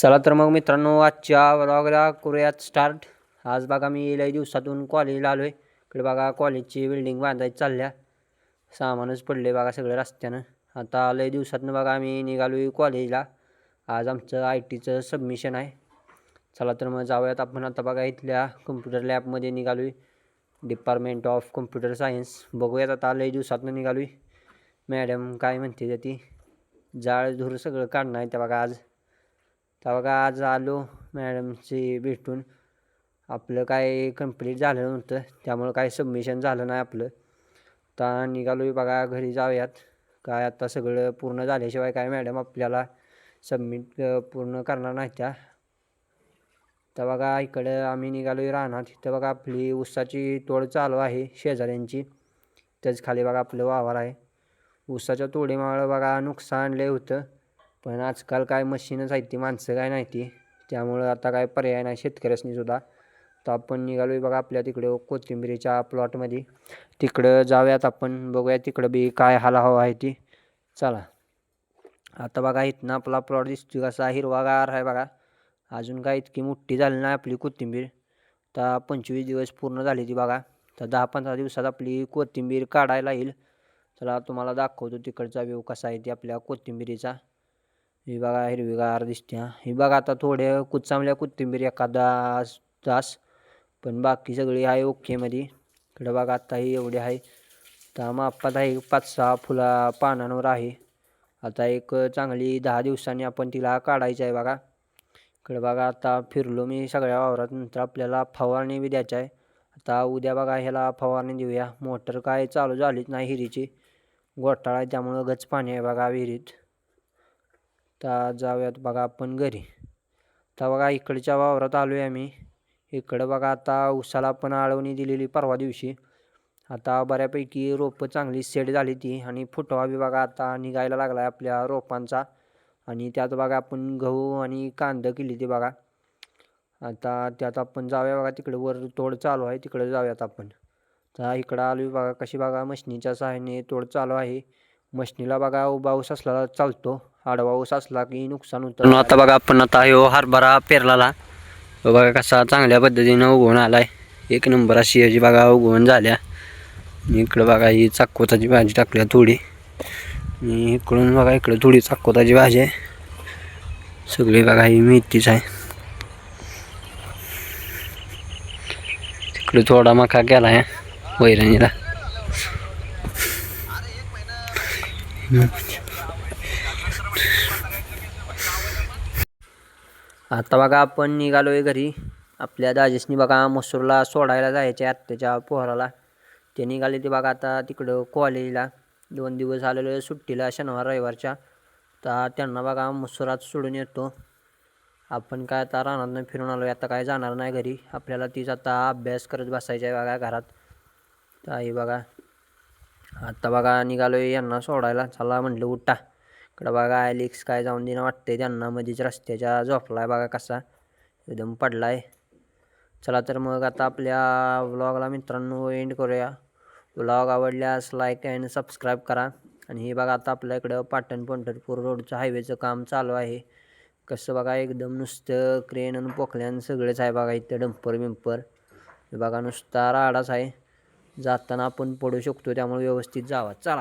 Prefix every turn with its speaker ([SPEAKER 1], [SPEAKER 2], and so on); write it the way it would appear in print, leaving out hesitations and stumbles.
[SPEAKER 1] चला तर मग मित्रांनो, आजच्या व्लॉगला करूयात स्टार्ट. आज बघा मी लई दिवसातून कॉलेजला आलो आहे. इकडे बघा कॉलेजची बिल्डिंग बांधायची चालल्या, सामानच पडले बघा सगळं रस्त्यानं. आता लई दिवसातनं बघा आम्ही निघालो आहे कॉलेजला. आज आमचं IT चं सबमिशन आहे. चला तर मग जाऊयात आपण. आता बघा इथल्या कम्प्युटर लॅबमध्ये निघालो आहे, डिपार्टमेंट ऑफ कम्प्युटर सायन्स. बघूयात आता, लई दिवसातनं निघालो आहे. मॅडम काय म्हणते तर ती जाळ धूर सगळं काढणं आहे त्या बघा आज. तर बघा आज आलो मॅडमशी भेटून. आपलं काय कंप्लीट झालं नव्हतं, त्यामुळं काय सबमिशन झालं नाही आपलं. आता निघालो आहे बघा घरी. जाऊयात काय आता सगळं पूर्ण झाल्याशिवाय काय मॅडम आपल्याला सबमिट पूर्ण करणार नाही त्या. तर बघा इकडं आम्ही निघालो आहे रानात. इथं बघा आपली ऊसाची तोड चालू आहे शेजाऱ्यांची. त्याच खाली बघा आपलं वावर आहे. ऊसाच्या तोडीमुळं बघा नुकसान लय होतं, पण आजकाल काय मशीनच आहे ती, माणसं काय नाही ती, त्यामुळं आता काय पर्याय नाही शेतकऱ्यांनी सुद्धा. तर आपण निघालो आहे बघा आपल्या तिकडं कोथिंबिरीच्या प्लॉटमध्ये. तिकडं जाऊयात आपण, बघूया तिकडं बी काय हाल हवा आहे ती. चला आता बघा इथनं आपला प्लॉट दिसतो कसा हिरवागार आहे बघा. अजून काय इतकी मोठी झाली नाही आपली कोथिंबीर. आता 25 दिवस पूर्ण झाली ती बघा. तर 10-15 दिवसात आपली कोथिंबीर काढायला येईल. चला तुम्हाला दाखवतो तिकडचा व्ह्यू कसा आहे ती आपल्या कोथिंबिरीचा. ही बघा हिरवीगार दिसते. ही बघा आता थोडे कुचामल्या कोथिंबीर एखादा तास, पण बाकी सगळी आहे ओकेमध्ये. इकडं बघा आता ही एवढी आहे. तर मापात आहे 5-6 पानांवर आहे. आता एक चांगली 10 दिवसांनी आपण तिला काढायचं आहे बघा. इकडे बघा आता फिरलो मी सगळ्या वावरात. नंतर आपल्याला फवारणी बी द्यायची आहे. आता उद्या बघा ह्याला फवारणी देऊया. मोटर काय चालू झालीच नाही हिरीची, घोटाळा आहे त्यामुळं गच पाणी आहे बघा विहिरीत. तर जाऊयात बघा आपण घरी. तर बघा इकडच्या वावरात आलो आहे आम्ही. इकडं बघा आता उसाला पण आळवणी दिलेली परवा दिवशी. आता बऱ्यापैकी रोपं चांगली सेट झाली ती, आणि फुटवा बी बघा आता निघायला लागला आहे आपल्या रोपांचा. आणि त्यात बघा आपण गहू आणि कांदा केली ती बघा. आता त्यात आपण जाऊया बघा, तिकडे वर तोड चालू आहे, तिकडे जाऊयात आपण. तर इकडं आलो बघा, कशी बघा मशनीच्या सहाय्याने तोड चालू आहे. मशनीला बघा उभा ऊस असला चालतो, आडवा ऊस असला की नुकसान होतं. आता बघा आपण आता ह्यो हरभरा पेरलाला बघा कसा चांगल्या पद्धतीनं उगवून आलाय. एक नंबर अशी ह्याची बघा उगवून झाल्या. इकडं बघा ही चाकवताची भाजी टाकल्या थोडी, आणि इकडून बघा इकडं थोडी चाकवताची भाजी आहे. सगळी बघा ही मेथीच आहे. तिकडे थोडा मका केला आहे वैरणीला. आता बघा आपण निघालो आहे घरी. आपल्या दाजीसनी बघा मसूरला सोडायला जायचे आत्याच्या पोहराला. ते निघाले ते बघा आता तिकडं कॉलेजला. 2 दिवस आलेलो सुट्टीला शनिवार रविवारच्या. तर त्यांना बघा मसूरात सोडून येतो. आपण काय आता रानातनं फिरून आलो आहे, आता काय जाणार नाही घरी. आपल्याला तीच आता अभ्यास करत बसायचा आहे बघा घरात. तर आहे बघा आता बघा निघालो आहे यांना सोडायला. चला म्हटलं उठा. इकडं बघा ॲलेक्स काय जाऊन देणं वाटते त्यांना, मध्येच रस्त्याच्या झोपलाय बघा कसा एकदम पडलाय. चला तर मग आता आपल्या व्लॉगला मित्रांनो एंड करूया. व्लॉग आवडल्यास लाईक अँड सबस्क्राईब करा. आणि हे बघा आता आपल्या इकडं पाटण पंढरपूर रोडचं हायवेचं काम चालू आहे. कसं बघा एकदम नुसतं क्रेन आणि पोखल्यान सगळंच आहे बघा इथं, डंपर बिंपर. हे बघा नुसता राडाच आहे. जाताना आपण पडू शकतो, त्यामुळे व्यवस्थित जावा. चला.